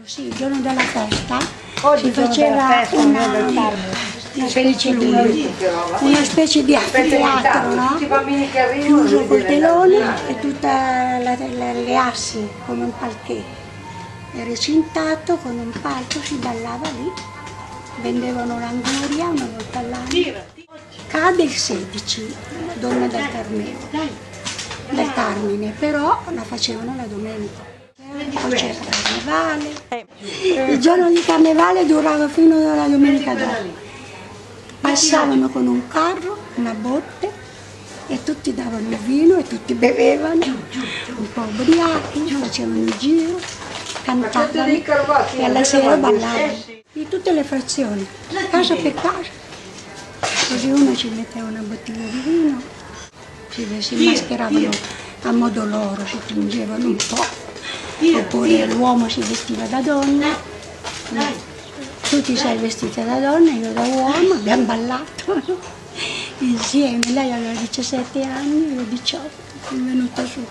Sì, il giorno della festa Oggi si faceva una specie di teatro, no? Chiuso col telone e tutte le assi come un palquet. È recintato con un palco, si ballava lì, vendevano l'anguria una volta all'anno. Cade il 16, la donna del Carmine, però la facevano la domenica. Poi c'era il carnevale, il giorno di carnevale durava fino alla domenica dopo. Passavano con un carro, una botte e tutti davano il vino e tutti bevevano, un po' ubriachi, facevano il giro, cantavano e alla sera ballavano. Di tutte le frazioni, casa per casa. Così uno ci metteva una bottiglia di vino, si mascheravano a modo loro, si fingevano un po'. Oppure l'uomo si vestiva da donna, tu ti sei vestita da donna, io da uomo, abbiamo ballato insieme, lei aveva 17 anni, io 18, è venuta su.